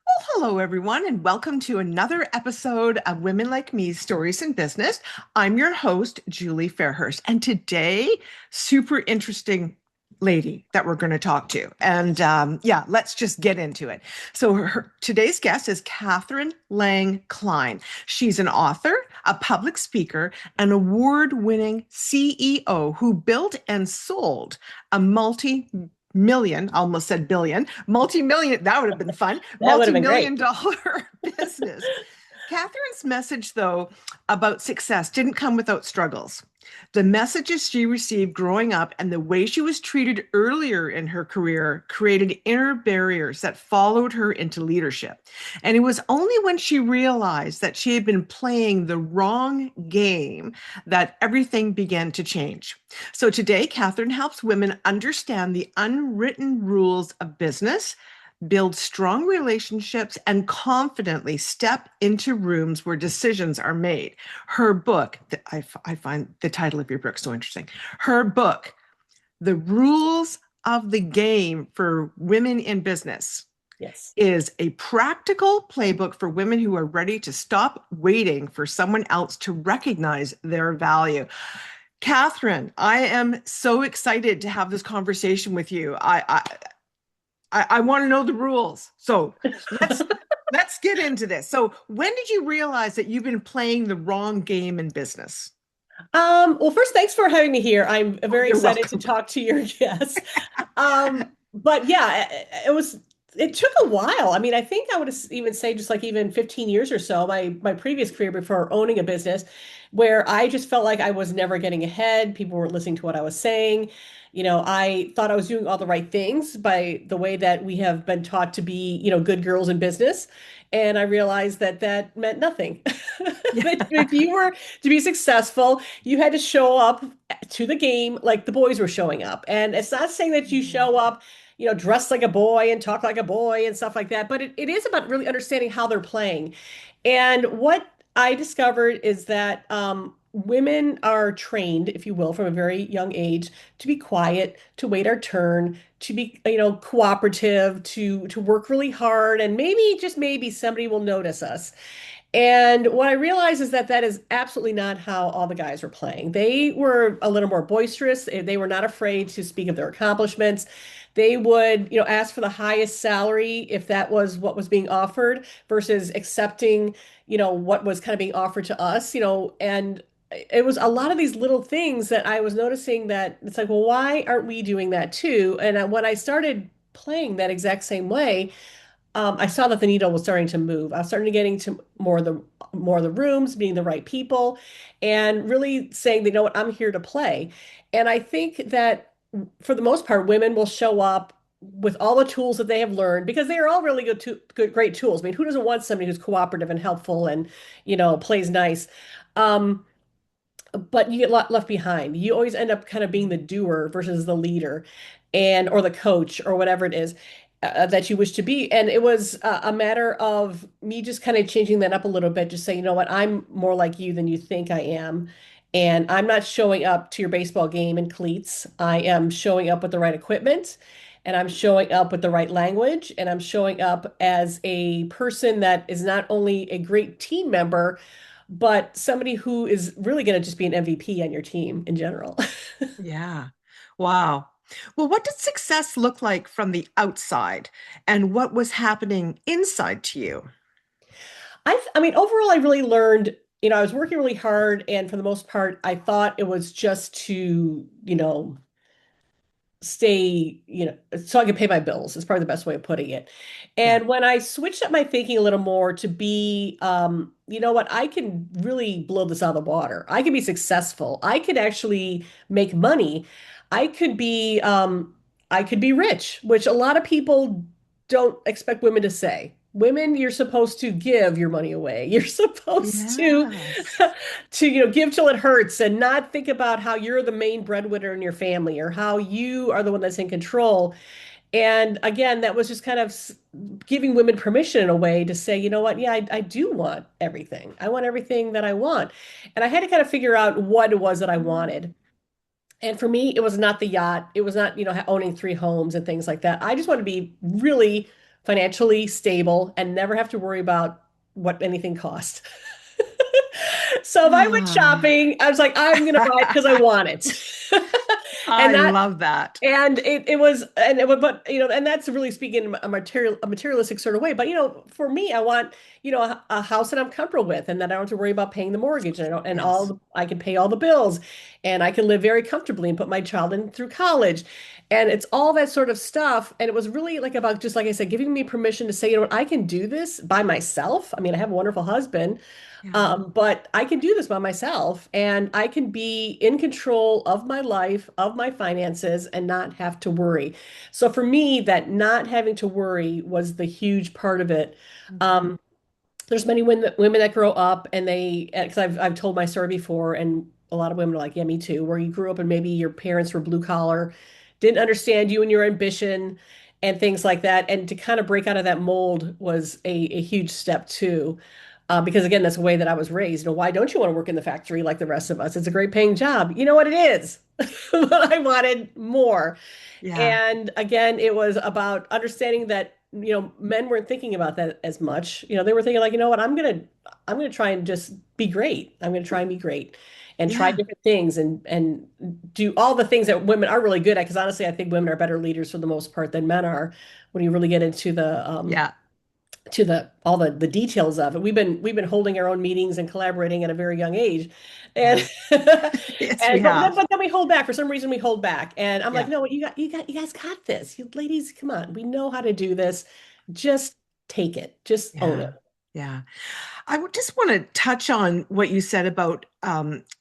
Well, hello, everyone, and welcome to another episode of Women Like Me Stories in Business. I'm your host, Julie Fairhurst, and today, super interesting lady that we're going to talk to. And yeah, let's just get into it. So, today's guest is Catherine Lang-Cline. She's an author, a public speaker, an award winning CEO who built and sold a almost said billion, multi-million, that would have been fun, That would have been multi-million great. dollar business. Catherine's message, though, about success didn't come without struggles. The messages she received growing up and the way she was treated earlier in her career created inner barriers that followed her into leadership. And it was only when she realized that she had been playing the wrong game that everything began to change. So today, Catherine helps women understand the unwritten rules of business, build strong relationships, and confidently step into rooms where decisions are made. Her book, I find the title of your book so interesting. Her book, The Rules of the Game for Women in Business, Yes. is a practical playbook for women who are ready to stop waiting for someone else to recognize their value. Catherine, I am so excited to have this conversation with you. I want to know the rules. So let's let's get into this. So when did you realize that you've been playing the wrong game in business? Well, first, thanks for having me here. I'm Oh, very you're excited to welcome. talk to your guests. But yeah, it took a while. I mean, I think I would even say just like even 15 years or so, my previous career before owning a business, where I just felt like I was never getting ahead. People weren't listening to what I was saying. I thought I was doing all the right things by the way that we have been taught to be, good girls in business. And I realized that that meant nothing. Yeah. That if you were to be successful, you had to show up to the game like the boys were showing up. And it's not saying that you show up, dressed like a boy and talk like a boy and stuff like that, but it is about really understanding how they're playing. And what I discovered is that women are trained, if you will, from a very young age to be quiet, to wait our turn, to be, cooperative, to work really hard, and maybe just maybe somebody will notice us. And what I realized is that that is absolutely not how all the guys were playing. They were a little more boisterous. They were not afraid to speak of their accomplishments. They would, ask for the highest salary if that was what was being offered versus accepting, what was kind of being offered to us, and it was a lot of these little things that I was noticing that it's like, well, why aren't we doing that too? And when I started playing that exact same way, I saw that the needle was starting to move. I was starting to getting to more of the rooms, meeting the right people, and really saying, you know what, I'm here to play. And I think that for the most part, women will show up with all the tools that they have learned because they are all really great tools. I mean, who doesn't want somebody who's cooperative and helpful and, plays nice? Um, but you get left behind. You always end up kind of being the doer versus the leader and or the coach or whatever it is that you wish to be. And it was a matter of me just kind of changing that up a little bit, just saying, you know what, I'm more like you than you think I am. And I'm not showing up to your baseball game in cleats. I am showing up with the right equipment and I'm showing up with the right language and I'm showing up as a person that is not only a great team member, but somebody who is really going to just be an MVP on your team in general. Yeah. Wow. Well, what did success look like from the outside and what was happening inside to you? I mean, overall, I really learned, I was working really hard, and for the most part, I thought it was just to, stay, so I could pay my bills is probably the best way of putting it. Yeah. And when I switched up my thinking a little more to be, you know what, I can really blow this out of the water. I can be successful. I could actually make money. I could be, I could be rich, which a lot of people don't expect women to say. Women, you're supposed to give your money away. You're supposed to Yes. give till it hurts and not think about how you're the main breadwinner in your family or how you are the one that's in control. And again, that was just kind of giving women permission in a way to say, you know what, yeah, I do want everything. I want everything that I want. And I had to kind of figure out what it was that I wanted. And for me, it was not the yacht. It was not, owning three homes and things like that. I just want to be really financially stable, and never have to worry about what anything costs. So if I went Ah. shopping, I was like, I'm going to buy it because I want it. And I not love that. and it was, and it would, but and that's really speaking in a materialistic sort of way. But for me, I want, a house that I'm comfortable with, and that I don't have to worry about paying the mortgage, and I don't, and Yes. I can pay all the bills, and I can live very comfortably and put my child in through college, and it's all that sort of stuff. And it was really like about, just like I said, giving me permission to say, what, I can do this by myself. I mean, I have a wonderful husband, Yeah. but I can do this by myself, and I can be in control of my life, of my finances, and not have to worry. So for me, that not having to worry was the huge part of it. Mhm. Um, there's many women that grow up and they, because I've told my story before, and a lot of women are like, yeah, me too, where you grew up and maybe your parents were blue collar, didn't understand you and your ambition and things like that. And to kind of break out of that mold was a huge step too. Because again, that's the way that I was raised. Why don't you want to work in the factory like the rest of us? It's a great paying job. You know what it is? But I wanted more. Yeah. And again, it was about understanding that, men weren't thinking about that as much. They were thinking like, you know what, I'm gonna try and just be great. I'm gonna try and be great and try Yeah. different things and do all the things that women are really good at. Because honestly, I think women are better leaders for the most part than men are when you really get into Yeah. the all the details of it. We've been holding our own meetings and collaborating at a very young age. And Yeah. Yes, we and but then, have. but then we hold back. For some reason we hold back. And I'm like, Yeah. no, you guys got this. You ladies, come on. We know how to do this. Just take it. Just own Yeah. it. Yeah. I would just want to touch on what you said about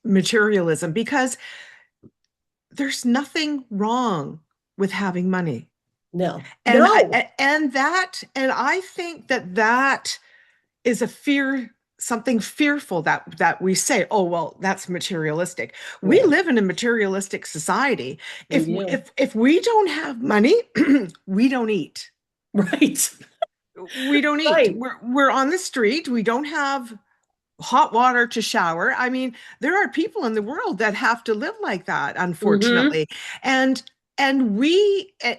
materialism because there's nothing wrong with having money. No. And No. I think that is a fear, something fearful that we say, oh well, that's materialistic. We Yeah, live in a materialistic society. we do. If we don't have money, we don't eat. Right. We don't eat. Right. We're on the street. We don't have hot water to shower. I mean, there are people in the world that have to live like that, Hmm. unfortunately. And and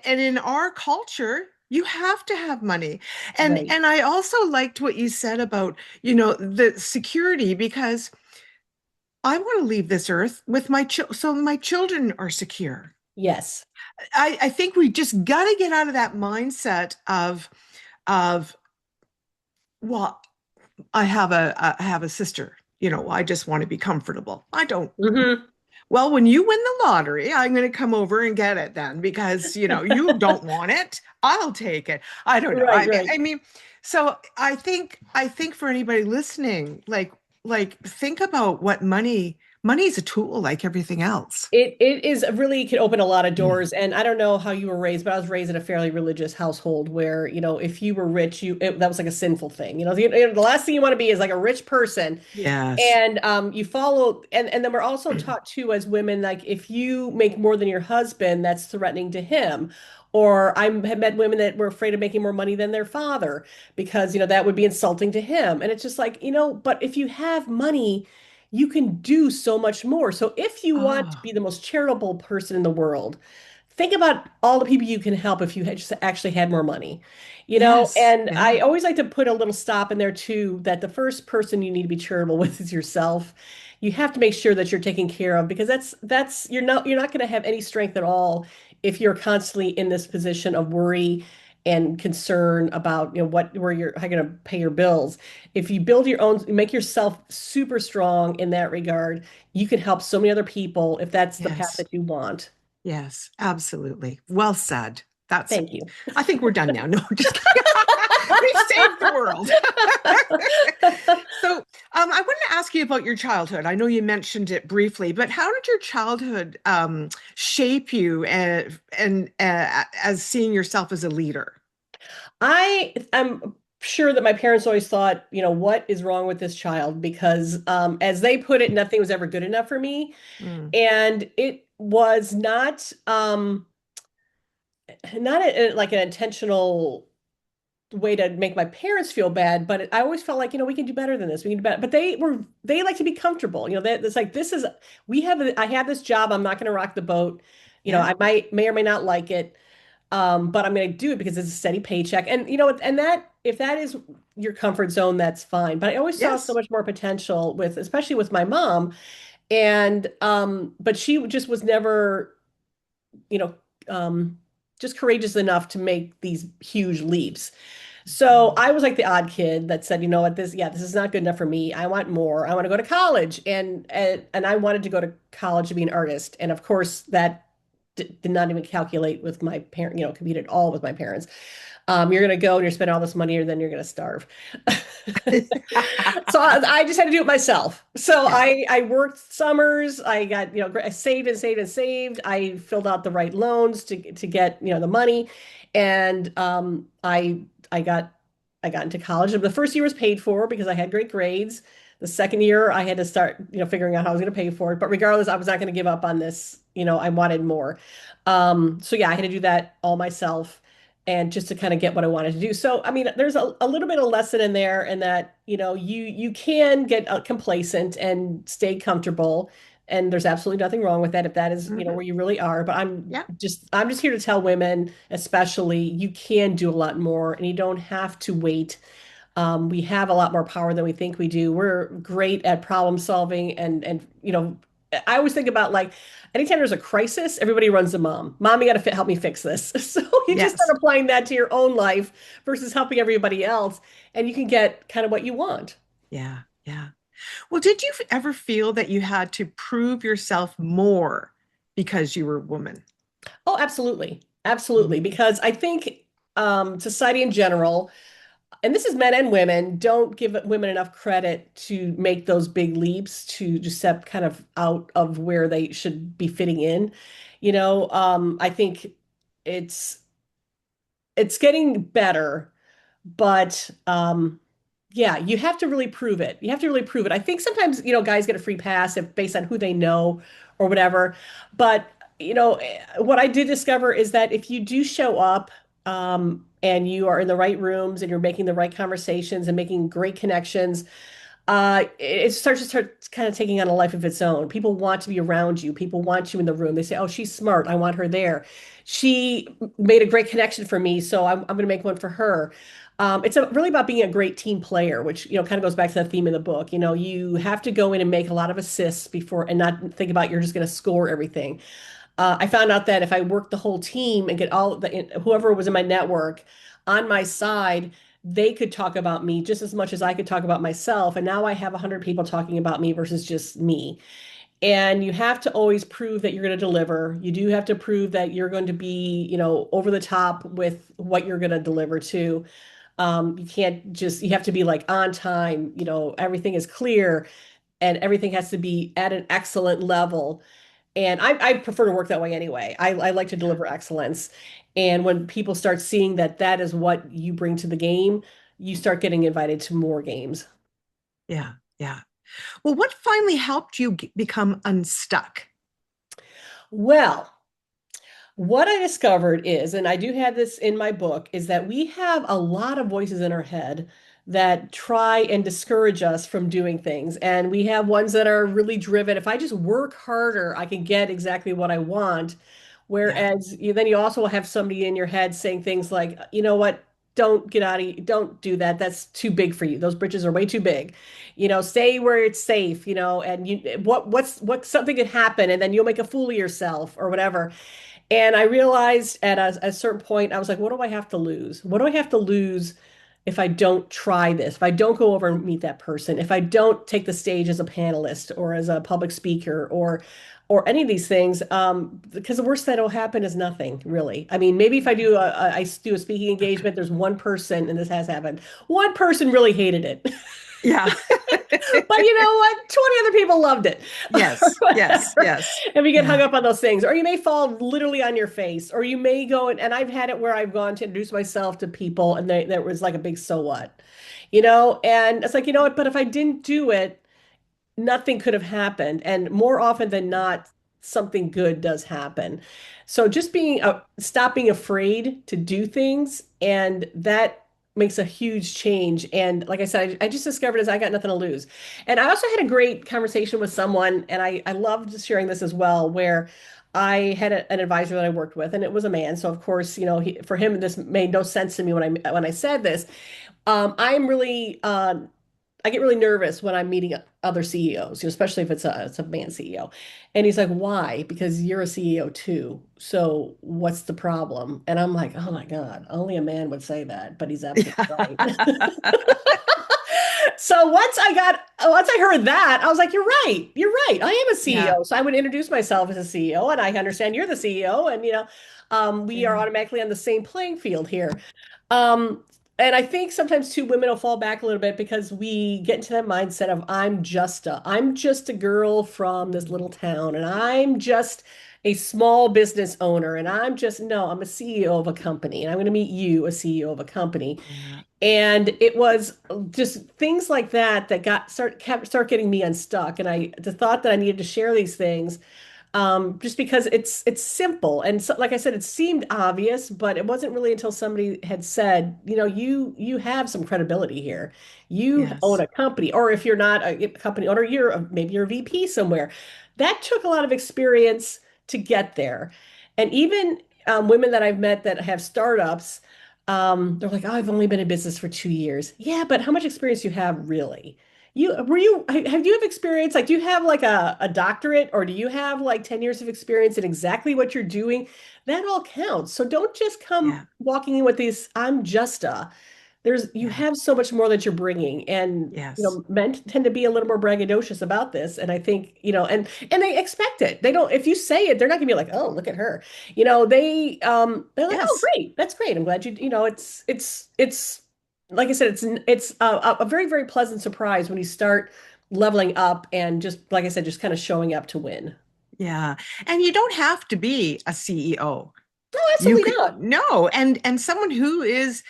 in our culture, you have to have money. Right. And I also liked what you said about, the security because I want to leave this earth with so my children are secure. Yes. I think we just got to get out of that mindset of well, I have a sister. I just want to be comfortable. I don't. Hmm. Well, when you win the lottery, I'm going to come over and get it then because, you don't want it. I'll take it. I don't know. Right, right. I mean, so I think for anybody listening, like think about what money is a tool like everything else. It is really can open a lot of Mm. doors. And I don't know how you were raised, but I was raised in a fairly religious household where, if you were rich, that was like a sinful thing. The last thing you want to be is like a rich person. Yes. And you follow, and then we're also taught too as women, like if you make more than your husband, that's threatening to him. Or have met women that were afraid of making more money than their father because, that would be insulting to him. And it's just like, but if you have money, you can do so much more. So if you want to Oh, be the most charitable person in the world, think about all the people you can help if you had just actually had more money, yes. And I Yeah. always like to put a little stop in there too, that the first person you need to be charitable with is yourself. You have to make sure that you're taken care of because that's you're not going to have any strength at all if you're constantly in this position of worry and concern about where you're how you're going to pay your bills. If you build your own, make yourself super strong in that regard, you can help so many other people if that's the path Yes. that you want. Yes, absolutely. Well said. That's, Thank you. I think we're done now. No, just kidding. We've saved the world. So, I wanted to ask you about your childhood. I know you mentioned it briefly, but how did your childhood shape you and as seeing yourself as a leader? I am sure that my parents always thought, what is wrong with this child? Because as they put it, nothing was ever good enough for me. Mm, And it was not like an intentional way to make my parents feel bad, but I always felt like, we can do better than this. We can do better. But they like to be comfortable. It's like, I have this job. I'm not going to rock the boat. yeah. May or may not like it. But I'm going to do it because it's a steady paycheck. And you know, and that if that is your comfort zone, that's fine. But I always saw so Yes. much more potential with, especially with my mom. And but she just was never, you know, um, just courageous enough to make these huge leaps. So I was like the odd kid that said, you know what, this is not good enough for me. I want more. I want to go to college, and I wanted to go to college to be an artist. And of course, that did not even calculate with my parent, compete at all with my parents. You're going to go and you're spending all this money, and then you're going to starve. So I just had to do it myself. So Yeah. I worked summers. I got, I saved and saved and saved. I filled out the right loans to get, the money. And I got I got into college. The first year was paid for because I had great grades. The second year I had to start, figuring out how I was going to pay for it. But regardless, I was not going to give up on this. I wanted more. So yeah, I had to do that all myself and just to kind of get what I wanted to do. So, I mean, there's a little bit of lesson in there in that, you can get complacent and stay comfortable. And there's absolutely nothing wrong with that if that is, Mhm. where you really are. But Yeah. I'm just here to tell women, especially, you can do a lot more and you don't have to wait. We have a lot more power than we think we do. We're great at problem solving and I always think about like anytime there's a crisis, everybody runs to mom. Mom, you got to help me fix this. So you just Yes. start applying that to your own life versus helping everybody else, and you can get kind of what you want. Yeah. Yeah. Well, did you ever feel that you had to prove yourself more because you were a woman? Oh, absolutely. Absolutely. Mhm. Because I think society in general, and this is men and women, don't give women enough credit to make those big leaps to just step kind of out of where they should be fitting in. I think it's it's getting better, but yeah, you have to really prove it. You have to really prove it. I think sometimes, guys get a free pass if based on who they know or whatever. But, what I did discover is that if you do show up, and you are in the right rooms and you're making the right conversations and making great connections, it starts kind of taking on a life of its own. People want to be around you. People want you in the room. They say, "Oh, she's smart. I want her there. She made a great connection for me, so I'm going to make one for her." It's really about being a great team player, which kind of goes back to the theme of the book. You have to go in and make a lot of assists before, and not think about you're just going to score everything. I found out that if I worked the whole team and get all whoever was in my network on my side, they could talk about me just as much as I could talk about myself. And now I have 100 people talking about me versus just me. And you have to always prove that you're going to deliver. You do have to prove that you're going to be, over the top with what you're going to deliver to. You can't just, you have to be like on time, everything is clear and everything has to be at an excellent level. And I prefer to work that way anyway. I like to Yeah. deliver excellence. And when people start seeing that that is what you bring to the game, you start getting invited to more games. Yeah. Yeah. Well, what finally helped you become unstuck? Well, what I discovered is, and I do have this in my book, is that we have a lot of voices in our head that try and discourage us from doing things. And we have ones that are really driven. If I just work harder, I can get exactly what I want. Yeah. Whereas then you also have somebody in your head saying things like, you know what? Don't do that. That's too big for you. Those britches are way too big. Stay where it's safe, and what something could happen and then you'll make a fool of yourself or whatever. And I realized at a certain point, I was like, what do I have to lose? What do I have to lose if I don't try this? If I don't go over and meet that person, if I don't take the stage as a panelist or as a public speaker or any of these things, because the worst that'll happen is nothing, really. I mean, maybe if I do a speaking engagement, there's one person, and this has happened, one person really hated it. Yeah. But you know what? 20 other people loved it. Yes. Yes. Whatever. Yes. And we get hung Yeah. up on those things. Or you may fall literally on your face. Or you may go and I've had it where I've gone to introduce myself to people and there was like a big so what. And it's like, you know what, but if I didn't do it, nothing could have happened. And more often than not, something good does happen. So just stop being afraid to do things, and that makes a huge change. And like I said, I just discovered as I got nothing to lose. And I also had a great conversation with someone, and I loved sharing this as well, where I had an advisor that I worked with, and it was a man. So of course, for him, this made no sense to me when I said this. I'm really I get really nervous when I'm meeting other CEOs, especially if it's a man CEO. And he's like, "Why? Because you're a CEO too. So what's the problem?" And I'm like, "Oh my God, only a man would say that," but he's absolutely right. So once I heard that, I was like, "You're right. You're right. I am a Yeah. CEO." So I would introduce myself as a CEO, and I understand you're the CEO, and we are Yeah. automatically on the same playing field here. Um, and I think sometimes too, women will fall back a little bit because we get into that mindset of I'm just a girl from this little town, and I'm just a small business owner, and no, I'm a CEO of a company, and I'm going to meet you, a CEO of a company. Yeah. And it was just things like that that start getting me unstuck. And the thought that I needed to share these things, just because it's simple. And so, like I said, it seemed obvious, but it wasn't really until somebody had said, you have some credibility here. You own Yes. a company, or if you're not a company owner, maybe you're a VP somewhere. That took a lot of experience to get there. And even women that I've met that have startups, they're like, "Oh, I've only been in business for 2 years." Yeah, but how much experience do you have really? Have you have experience? Like, do you have like a doctorate, or do you have like 10 years of experience in exactly what you're doing? That all counts. So don't just come Yeah. walking in with these, I'm just a, you Yeah. have so much more that you're bringing. And, Yes. men tend to be a little more braggadocious about this. And I think, and they expect it. They don't, if you say it, they're not gonna be like, "Oh, look at her." They're like, "Oh, Yes. great. That's great. I'm glad it's like I said, it's a very, very pleasant surprise when you start leveling up and just like I said, just kind of showing up to win. Yeah. And you don't have to be a CEO. No, You absolutely could not. no, and someone who is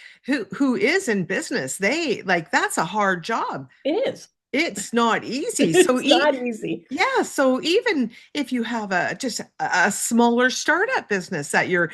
in business, they like that's a hard job. It is. It's not easy. It's not easy. Yeah, so even if you have a smaller startup business that you're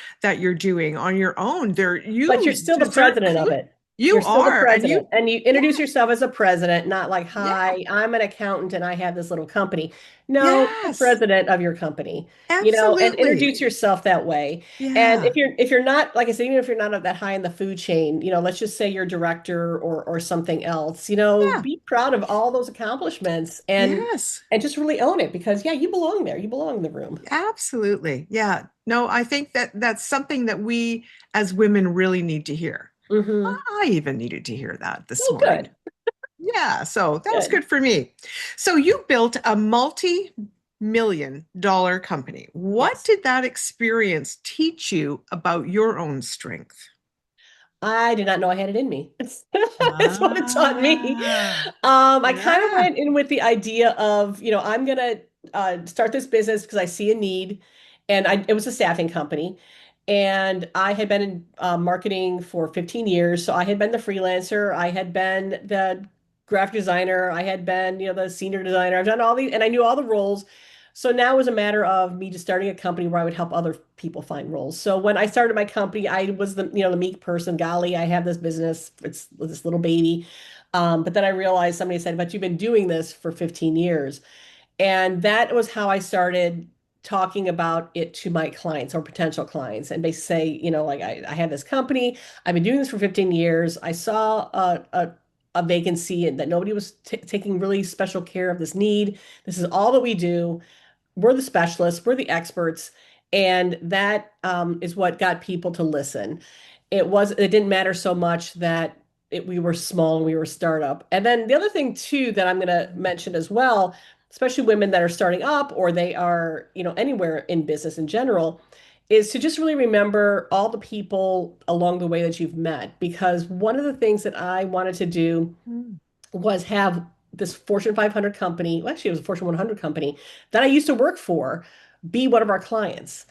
doing on your own, there But you're you still the deserve president of it. you You're still the are, and president. you And you yeah, introduce yourself as a president, not like, yeah, "Hi, I'm an accountant and I have this little company." No, you're the yes, president of your company, and absolutely. introduce yourself that way. And Yeah, if you're not, like I said, even if you're not that high in the food chain, let's just say you're director or something else, yeah, be proud of all those accomplishments yes. and just really own it because yeah, you belong there. You belong in the room. Absolutely. Yeah. No, I think that that's something that we as women really need to hear. Hmm. I even needed to hear that this Oh, morning. good. Yeah, so that was Good. good for me. So you built a multi-million-dollar company. What Yes. did that experience teach you about your own strength? I did not know I had it in me. That's what it taught me. Ah, I kind of yeah, went in with the idea of, I'm gonna start this business because I see a need, and it was a staffing company, and I had been in marketing for 15 years, so I had been the freelancer, I had been the graphic designer, I had been, the senior designer. I've done all these, and I knew all the roles. So now it was a matter of me just starting a company where I would help other people find roles. So when I started my company, I was the meek person. Golly, I have this business. It's this little baby. But then I realized somebody said, "But you've been doing this for 15 years." And that was how I started talking about it to my clients or potential clients. And they say, like I have this company, I've been doing this for 15 years. I saw a vacancy and that nobody was taking really special care of this need. This is all that we do. We're the specialists, we're the experts, and that is what got people to listen. It didn't matter so much that we were small and we were a startup. And then the other thing too that I'm going to mention as well, especially women that are starting up or they are, anywhere in business in general, is to just really remember all the people along the way that you've met. Because one of the things that I wanted to do mm, was have this Fortune 500 company, well, actually, it was a Fortune 100 company that I used to work for, be one of our clients.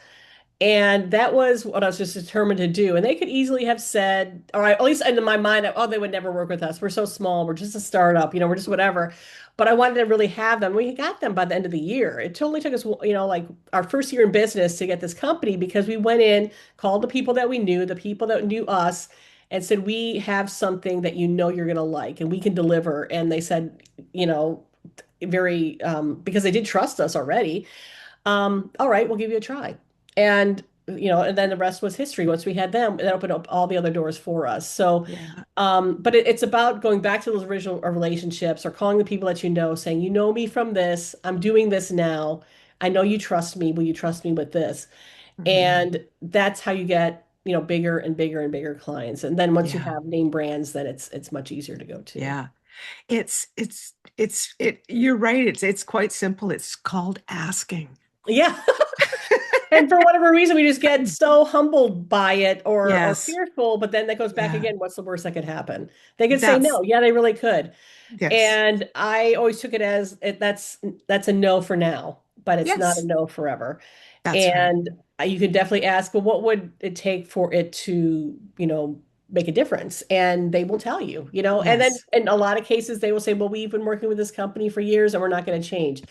And that was what I was just determined to do. And they could easily have said, or at least in my mind, "Oh, they would never work with us. We're so small. We're just a startup. We're just whatever." But I wanted to really have them. We got them by the end of the year. It totally took us, like our first year in business to get this company because we went in, called the people that we knew, the people that knew us, and said, "We have something that you're going to like and we can deliver." And they said, very, because they did trust us already, All right, we'll give you a try. And and then the rest was history. Once we had them, that opened up all the other doors for us. So, Yeah. but it's about going back to those original relationships or calling the people that you know, saying, you know me from this, I'm doing this now. I know you trust me. Will you trust me with this? Mhm. And that's how you get, bigger and bigger and bigger clients. And then once you Yeah. have name brands, then it's much easier to go to. Yeah. You're right. It's quite simple. It's called asking. Yeah. And for whatever reason, we just get so humbled by it or Yes. fearful, but then that goes back Yeah. again. What's the worst that could happen? They could say That's no. Yeah, they really could. yes. And I always took it as that's a no for now, but it's not a Yes. no forever. That's right. And you could definitely ask, well, what would it take for it to, make a difference? And they will tell you, and then Yes. in a lot of cases, they will say, well, we've been working with this company for years and we're not going to change.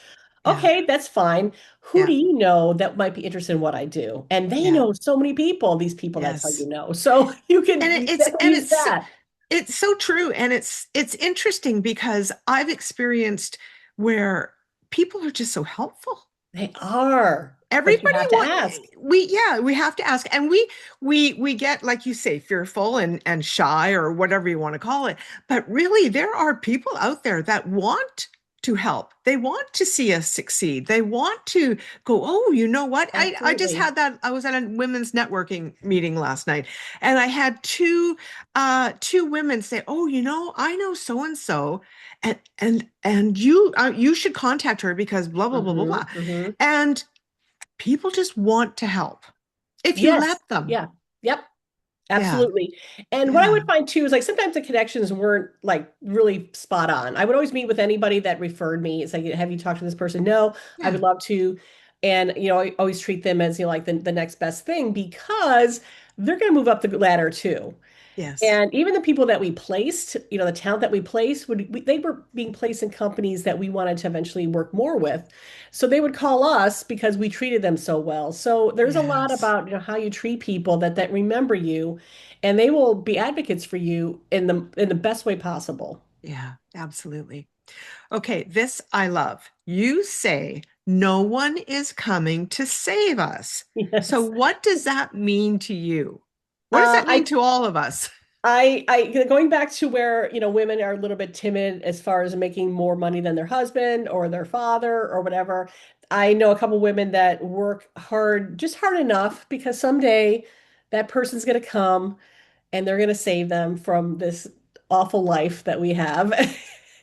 Yeah. Okay, that's fine. Who do Yeah. you know that might be interested in what I do? And they Yeah. know so many people, these people that tell you Yes. no. So you And can it, it's definitely and use that. it's so true, and it's interesting because I've experienced where people are just so helpful. They are, but you Everybody have to want ask. we yeah, we have to ask, and we get, like you say, fearful and shy or whatever you want to call it. But really there are people out there that want to help. They want to see us succeed. They want to go, oh, you know what? I just Absolutely. had that. I was at a women's networking meeting last night, and I had two women say, oh, I know so and so, and you should contact her because blah blah blah blah blah. Hmm. And people just want to help if you Yes. let them. Yeah. Yep. Yeah. Absolutely. And what I Yeah. would find too is like sometimes the connections weren't like really spot on. I would always meet with anybody that referred me. It's like, have you talked to this person? No, I Yeah. would love to. And, I always treat them as, like the next best thing because they're going to move up the ladder too. Yes. And even the people that we placed, the talent that we placed, they were being placed in companies that we wanted to eventually work more with. So they would call us because we treated them so well. So there's a lot Yes. about, how you treat people that remember you, and they will be advocates for you in the best way possible. Yeah, absolutely. Okay, this I love. You say no one is coming to save us. So Yes. what does that mean to you? What does that mean I to all of us? going back to where, women are a little bit timid as far as making more money than their husband or their father or whatever. I know a couple women that work hard, just hard enough because someday that person's going to come and they're going to save them from this awful life that we have.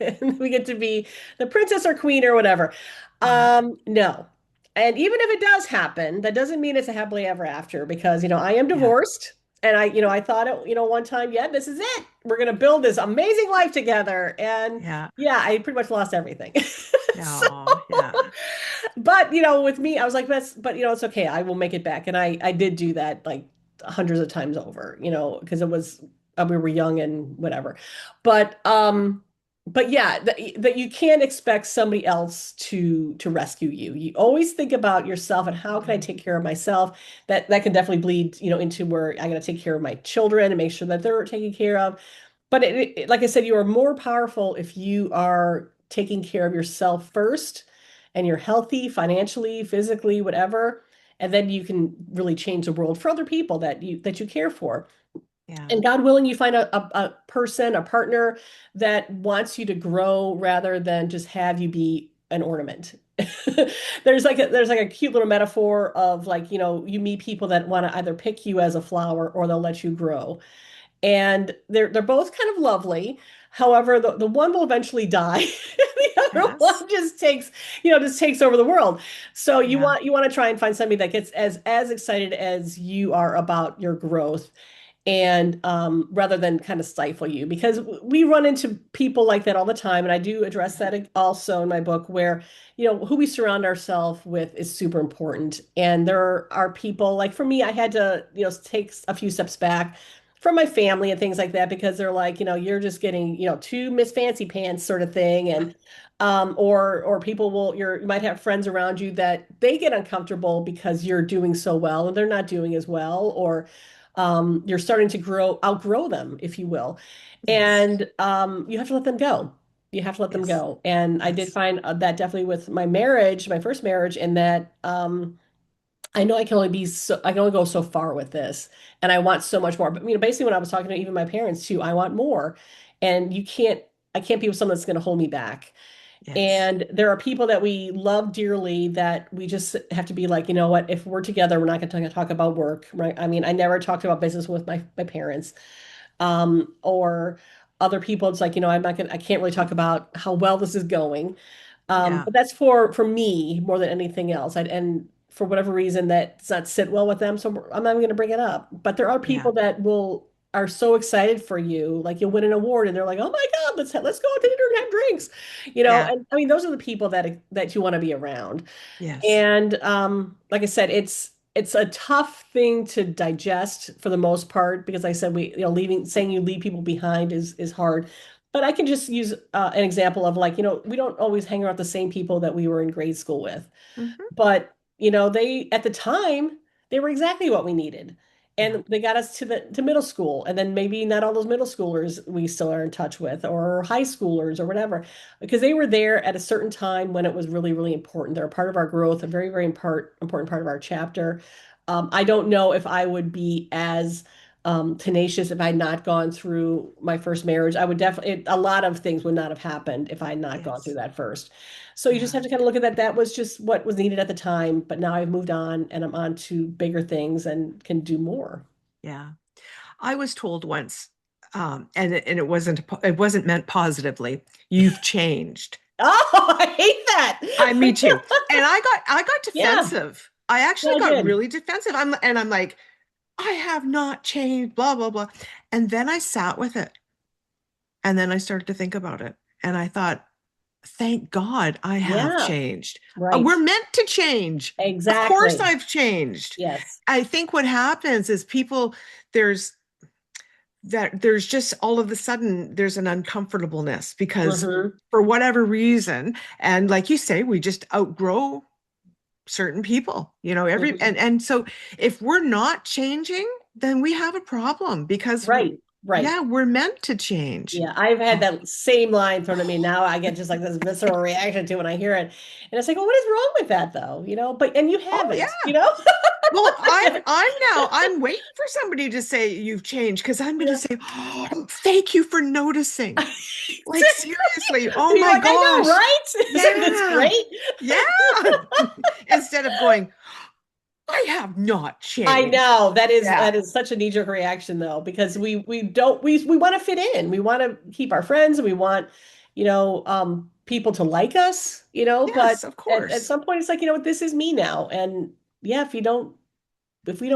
And we get to be the princess or queen or whatever. Yeah, No. And even if it does happen, that doesn't mean it's a happily ever after because, I am yeah, divorced and I thought it, one time, yeah, this is it. We're going to build this amazing life together. And yeah, yeah, I pretty much lost everything. So, yeah, yeah, but with me, I was like, but it's okay. I will make it back. And I did do that like hundreds of times over, because it was we were young and whatever. But yeah, that you can't expect somebody else to rescue you. You always think about yourself and how can I take care of myself? That can definitely bleed, into where I'm going to take care of my children and make sure that they're taken care of. But like I said, you are more powerful if you are taking care of yourself first and you're healthy financially, physically, whatever. And then you can really change the world for other people that you care for. yeah. And God willing, you find a person, a partner that wants you to grow rather than just have you be an ornament. There's like a cute little metaphor of like, you meet people that want to either pick you as a flower or they'll let you grow. And they're both kind of lovely. However, the one will eventually die. The other Yes. one just takes over the world. So you Yeah. want you want to try and find somebody that gets as excited as you are about your growth and rather than kind of stifle you because we run into people like that all the time and I do address Yeah. that also in my book where who we surround ourselves with is super important and there are people like for me I had to take a few steps back from my family and things like that because they're like you're just getting too Miss Fancy Pants sort of thing and or people you might have friends around you that they get uncomfortable because you're doing so well and they're not doing as well or you're starting to outgrow them, if you will. Yes. And you have to let them go. You have to let them Yes. go. And I did Yes. find that definitely with my marriage, my first marriage, and that I know I can only go so far with this, and I want so much more. But basically, when I was talking to even my parents too, I want more, and I can't be with someone that's going to hold me back. Yes. And there are people that we love dearly that we just have to be like, you know what, if we're together, we're not going to talk about work, right? I mean, I never talked about business with my parents, or other people. It's like, I can't really talk about how well this is going. Yeah. But that's for me more than anything else. And for whatever reason that does not sit well with them, so I'm not even going to bring it up. But there are Yeah. people that will are so excited for you, like you'll win an award, and they're like, "Oh my God, let's go out to dinner and have drinks," Yeah. And I mean, those are the people that you want to be around. Yes. And like I said, it's a tough thing to digest for the most part because like I said leaving saying you leave people behind is hard. But I can just use an example of like, we don't always hang around with the same people that we were in grade school with. Hmm. But, they at the time, they were exactly what we needed. Yeah. And they got us to middle school. And then maybe not all those middle schoolers we still are in touch with, or high schoolers or whatever, because they were there at a certain time when it was really, really important. They're a part of our growth, a very, very important part of our chapter. I don't know if I would be as tenacious if I had not gone through my first marriage. I would definitely, a lot of things would not have happened if I had not gone through Yes. that first. So you just Yeah. have to kind of look at that. That was just what was needed at the time, but now I've moved on and I'm on to bigger things and can do more. Yeah. I was told once, and it wasn't meant positively. You've changed. Oh, I hate Me that. too. And I got Yeah, defensive. I actually yeah, got good. really defensive. I'm like, I have not changed, blah, blah, blah. And then I sat with it. And then I started to think about it. And I thought, thank God I have Yeah, changed. right. We're meant to change. Of course Exactly. I've changed. Yes. I think what happens is there's there's just all of a sudden there's an uncomfortableness because Hmm. for whatever reason, and like you say, we just outgrow certain people, Hmm. and so if we're not changing, then we have a problem because Right, right. yeah, we're meant to change. Yeah, I've had Oh, that same line thrown at me. Now I get just like this visceral reaction to when I hear it. And it's like, well, what is wrong with that though? And you oh yeah. haven't. Well, I'm waiting for somebody to say you've changed because I'm going to Yeah. say, oh, thank you for noticing. Like seriously, oh You're my like, I know, gosh. right? Isn't this Yeah. great? Yeah. Instead of going, I have not I changed. know Yeah. that is such a knee-jerk reaction though, because we don't we want to fit in. We want to keep our friends and we want, people to like us, but Yes, of at course. some point it's like, what, this is me now. And yeah, if we don't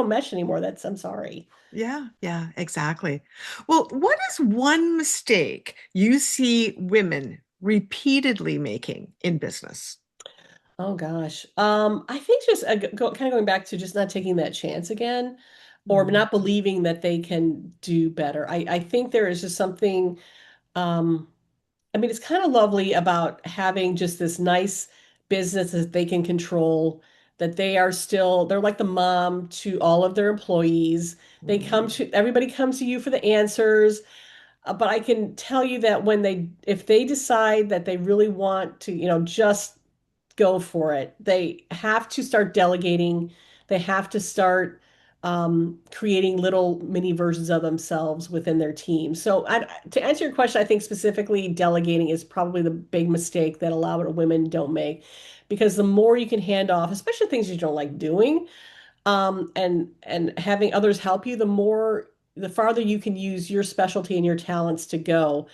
mesh anymore, I'm sorry. Yeah, yeah, exactly. Well, what is one mistake you see women repeatedly making in business? Oh gosh. I think just kind of going back to just not taking that chance again or Mm, not believing that they can do better. I think there is just something um I mean, it's kind of lovely about having just this nice business that they can control, that they're like the mom to all of their employees. mm, Everybody comes to you for the answers. But I can tell you that if they decide that they really want to, just go for it. They have to start delegating. They have to start creating little mini versions of themselves within their team. So, to answer your question, I think specifically delegating is probably the big mistake that a lot of women don't make, because the more you can hand off, especially things you don't like doing, and having others help you, the farther you can use your specialty and your talents to go.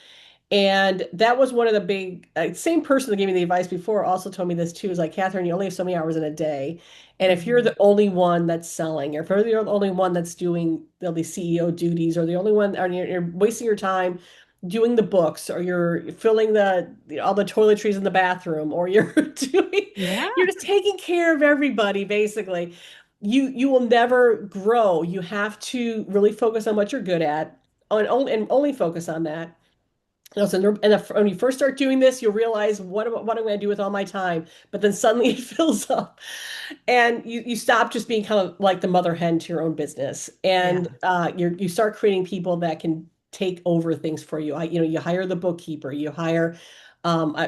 And that was one of the big, same person that gave me the advice before also told me this too. Is like, Catherine, you only have so many hours in a day. And if you're mhm. the only one that's selling, or if you're the only one that's doing the CEO duties, or the only one, or you're wasting your time doing the books, or you're filling all the toiletries in the bathroom, or you're Yeah, you're just taking care of everybody, basically, you will never grow. You have to really focus on what you're good at, and only focus on that. When you first start doing this, you'll realize what am I going to do with all my time? But then suddenly it fills up, and you stop just being kind of like the mother hen to your own business, and yeah, you start creating people that can take over things for you. You hire the bookkeeper, you hire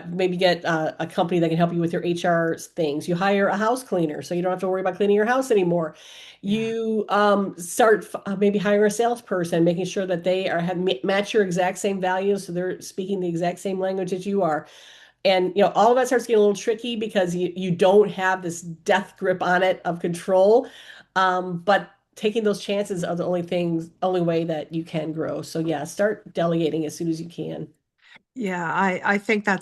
maybe get a company that can help you with your HR things. You hire a house cleaner, so you don't have to worry about cleaning your house anymore. Yeah. You start maybe hiring a salesperson, making sure that they are have match your exact same values, so they're speaking the exact same language as you are. And all of that starts getting a little tricky because you don't have this death grip on it of control. But taking those chances are the only way that you can grow. So yeah, start delegating as soon as you can. Yeah, I think that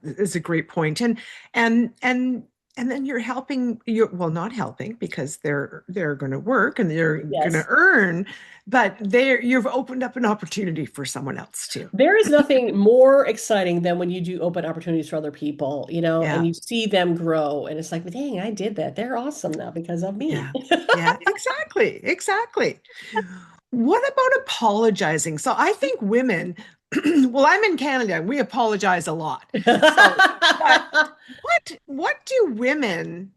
is a great point. And and and then you're helping you well, not helping because they're going to work and they're going to Yes. earn, but you've opened up an opportunity for someone else too. There is nothing more exciting than when you do open opportunities for other people, and Yeah. you see them grow. And it's like, dang, I did that. They're awesome now because of me. Yeah. Yeah, exactly. Exactly. What about apologizing? So I think women, well, I'm in Canada, we apologize a lot. So, but what do women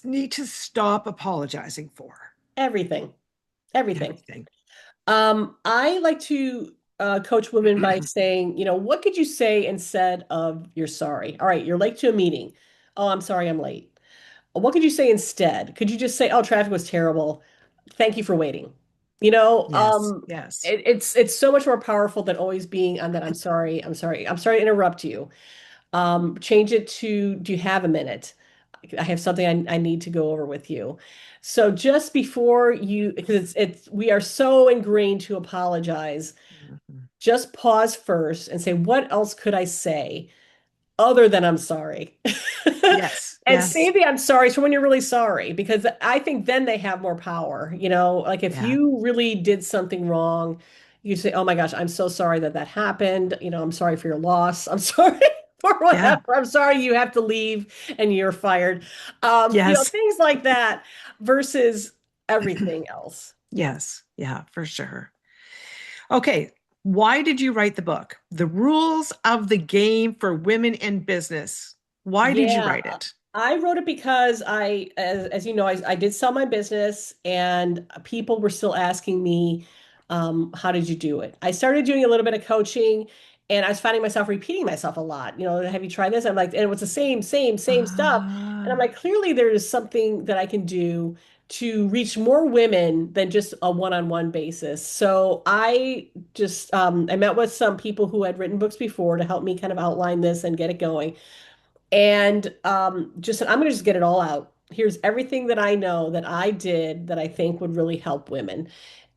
need to stop apologizing for? Everything, everything. Everything. I like to coach women by saying, what could you say instead of you're sorry? All right, you're late to a meeting. Oh, I'm sorry, I'm late. What could you say instead? Could you just say, oh, traffic was terrible. Thank you for waiting. You know, Yes. um, Yes. it's so much more powerful than always being on that. I'm sorry. I'm sorry. I'm sorry to interrupt you. Change it to, do you have a minute? I have something I need to go over with you. So just before you, because we are so ingrained to apologize, Mhm. just pause first and say, what else could I say other than I'm sorry? Yes. And Yes. save the I'm sorry for when you're really sorry, because I think then they have more power. Like if Yeah. you really did something wrong, you say, oh my gosh, I'm so sorry that that happened. I'm sorry for your loss. I'm sorry for Yeah. whatever. I'm sorry you have to leave and you're fired. Yes. Things like that versus everything else. Yes. Yeah, for sure. Okay. Why did you write the book? The Rules of the Game for Women in Business. Why did you Yeah, write it? I wrote it because as you know, I did sell my business and people were still asking me, how did you do it? I started doing a little bit of coaching and I was finding myself repeating myself a lot. Have you tried this? I'm like, and it was the same stuff. And I'm Ah, like, clearly there is something that I can do to reach more women than just a one-on-one basis. So I met with some people who had written books before to help me kind of outline this and get it going. And just said, I'm going to just get it all out. Here's everything that I know that I did that I think would really help women.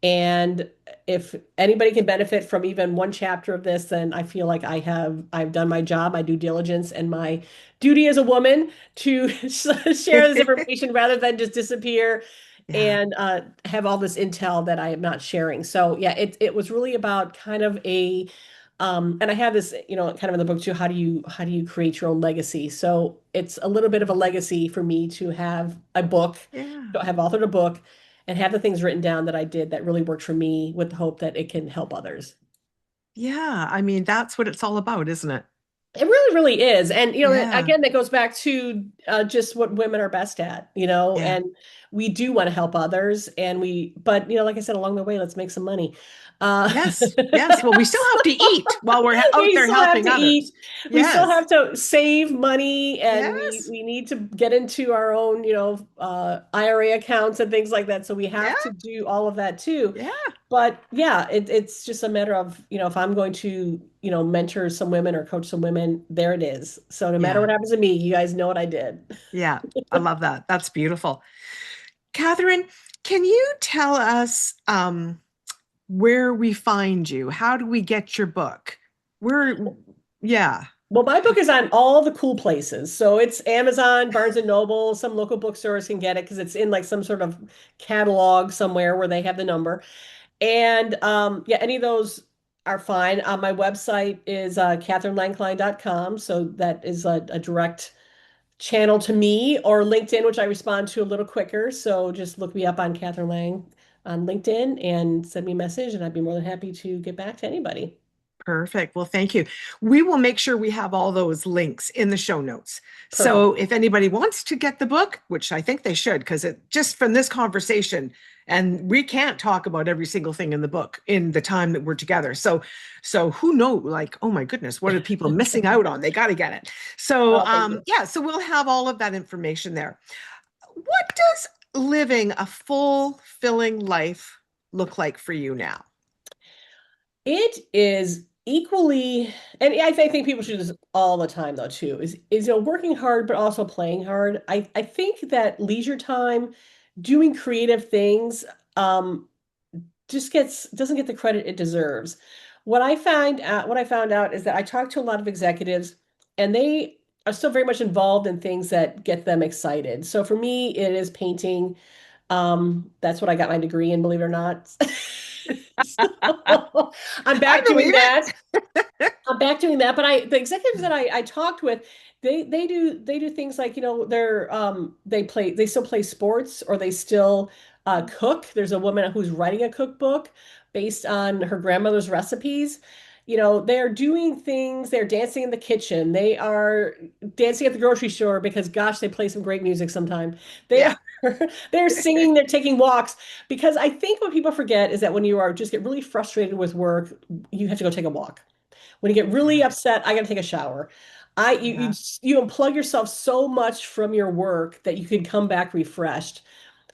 And if anybody can benefit from even one chapter of this, then I feel like I've done my job, my due diligence, and my duty as a woman to share this information rather than just disappear yeah, and have all this intel that I am not sharing. So yeah, it was really about kind of and I have this, kind of in the book too. How do you create your own legacy? So it's a little bit of a legacy for me to have a book, yeah, to have authored a book, and have the things written down that I did that really worked for me, with the hope that it can help others. yeah. I mean, that's what it's all about, isn't it? It really, really is. And, Yeah, again, that goes back to just what women are best at, yeah. and we do want to help others. But, like I said, along the way, let's make some money. Yes, yes. Well, we still have to eat while we're out We there still have helping to eat. others. We still Yes, have to save money, and we yes, we need to get into our own, IRA accounts and things like that. So we yeah, have to do all of that too. yeah, But yeah, it's just a matter of, if I'm going to, mentor some women or coach some women, there it is. So no matter yeah, what happens to me, you guys know what I did. yeah. I love that. That's beautiful. Catherine, can you tell us where we find you? How do we get your book? Where, yeah, Well, my book is on all the cool places. So it's Amazon, Barnes and Noble, some local bookstores can get it because it's in like some sort of catalog somewhere where they have the number. And yeah, any of those are fine. My website is catherinelangcline.com. So that is a direct channel to me, or LinkedIn, which I respond to a little quicker. So just look me up on Catherine Lang on LinkedIn and send me a message, and I'd be more than happy to get back to anybody. perfect. Well, thank you. We will make sure we have all those links in the show notes. Perfect. So if anybody wants to get the book, which I think they should, because it just from this conversation, and we can't talk about every single thing in the book in the time that we're together. So who knows, like, oh my goodness, what are people missing out on? They got to get it. So Oh, thank you. yeah, so we'll have all of that information there. What does living a fulfilling life look like for you now? It is equally, and I think people should do this all the time though too, is working hard but also playing hard. I think that leisure time, doing creative things, um, just gets doesn't get the credit it deserves. What I found out is that I talked to a lot of executives, and they are still very much involved in things that get them excited. So for me, it is painting. That's what I got my degree in, believe it or not. So, I'm I back doing believe that. it. I'm back doing that, but the executives that I talked with, they do things like, they still play sports, or they still cook. There's a woman who's writing a cookbook based on her grandmother's recipes. They're doing things, they're dancing in the kitchen, they are dancing at the grocery store because gosh, they play some great music sometime. They Yeah. are they're singing, they're taking walks. Because I think what people forget is that when you are just get really frustrated with work, you have to go take a walk. When you get really Yeah. upset, I gotta take a shower. You Yeah. you unplug yourself so much from your work that you can come back refreshed.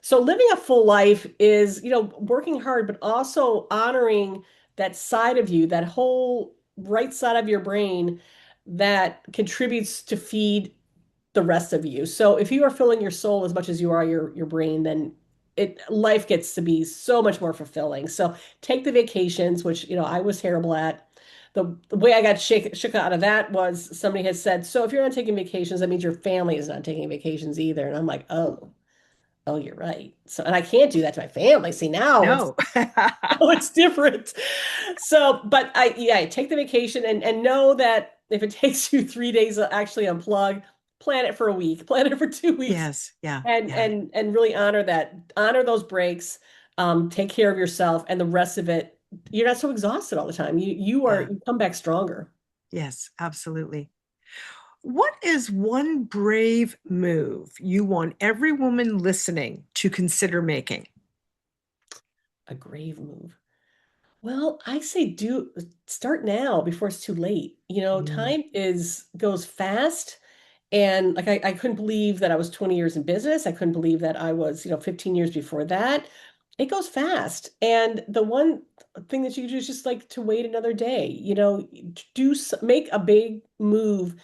So living a full life is, working hard, but also honoring that side of you, that whole right side of your brain that contributes to feed the rest of you. So if you are filling your soul as much as you are your brain, then it life gets to be so much more fulfilling. So take the vacations, which I was terrible at. The way I got shook out of that was somebody had said, so if you're not taking vacations, that means your family is not taking vacations either. And I'm like, oh, you're right. So, and I can't do that to my family. See, now it's No. oh, it's different. So, but I take the vacation, and know that if it takes you 3 days to actually unplug, plan it for a week, plan it for 2 weeks, Yes. Yeah. and Yeah. really honor that, honor those breaks, take care of yourself, and the rest of it, you're not so exhausted all the time. Yeah. You come back stronger. Yes, absolutely. What is one brave move you want every woman listening to consider making? A grave move. Well, I say do start now before it's too late. Mm, Time is goes fast. And like I couldn't believe that I was 20 years in business. I couldn't believe that I was, 15 years before that. It goes fast. And the one thing that you can do is just like to wait another day, make a big move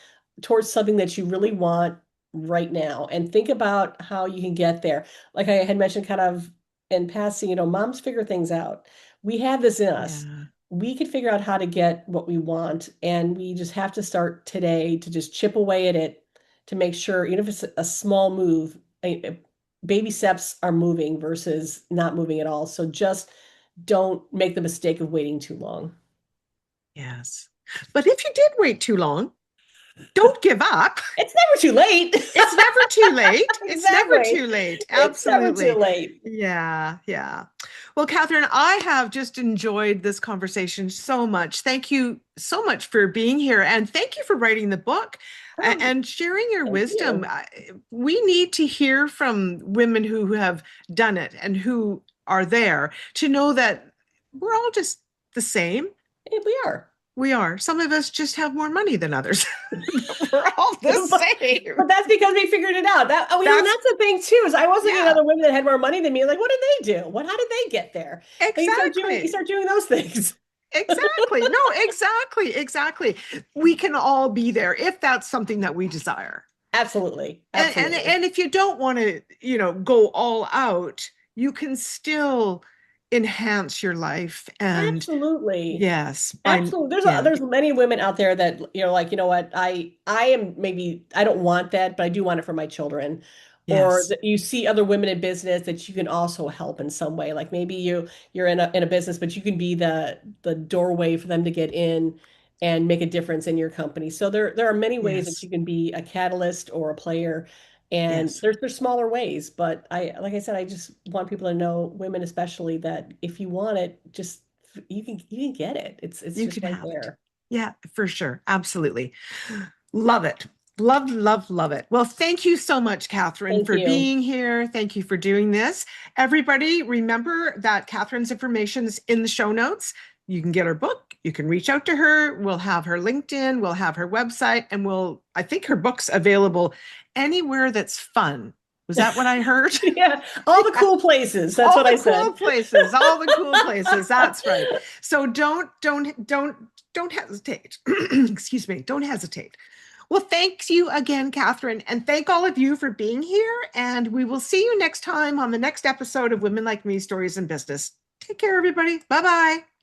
towards something that you really want right now, and think about how you can get there. Like I had mentioned kind of in passing, moms figure things out. We have this in us. yeah. We could figure out how to get what we want, and we just have to start today to just chip away at it, to make sure, even if it's a small move, baby steps are moving versus not moving at all. So just don't make the mistake of waiting too long. Yes. But if you did wait too long, don't give up. It's never too late. It's never too late. It's never Exactly. too late. It's never too Absolutely. late. Yeah, yeah. Well, Catherine, I have just enjoyed this conversation so much. Thank you so much for being here, and thank you for writing the book Oh, and sharing your thank wisdom. you. We need to hear from women who have done it and who are there to know that we're all just the same. We are. We are. Some of us just have more money than others. We're all the But same. that's because we figured it out. And That's that's the thing too, is I was looking at Yeah, other women that had more money than me. Like, what did they do? How did they get there? And you exactly. start doing those things. Exactly. No, exactly. Exactly. We can all be there if that's something that we desire. Absolutely. Absolutely. And if you don't want to, go all out, you can still enhance your life and Absolutely. yes, by Absolutely. yeah, There's many women out there that, like, you know what, I am maybe I don't want that, but I do want it for my children. Or yes. that you see other women in business that you can also help in some way. Like maybe you're in a business, but you can be the doorway for them to get in and make a difference in your company. So there are many ways that Yes. you can be a catalyst or a player. And Yes. there's smaller ways, but like I said, I just want people to know, women especially, that if you want it, just you can get it. It's You just can right have it. there. Yeah, for sure. Absolutely. Love it. Love, love, love it. Well, thank you so much, Catherine, Thank for you. being here. Thank you for doing this. Everybody, remember that Catherine's information is in the show notes. You can get her book. You can reach out to her. We'll have her LinkedIn. We'll have her website. And I think her book's available anywhere that's fun. Was that what I heard? Yeah, all the Yeah. cool places. That's All what I the said. cool places, all the cool places. That's right. So don't hesitate. Excuse me. Don't hesitate. Well, thank you again, Catherine, and thank all of you for being here. And we will see you next time on the next episode of Women Like Me Stories in Business. Take care, everybody. Bye bye.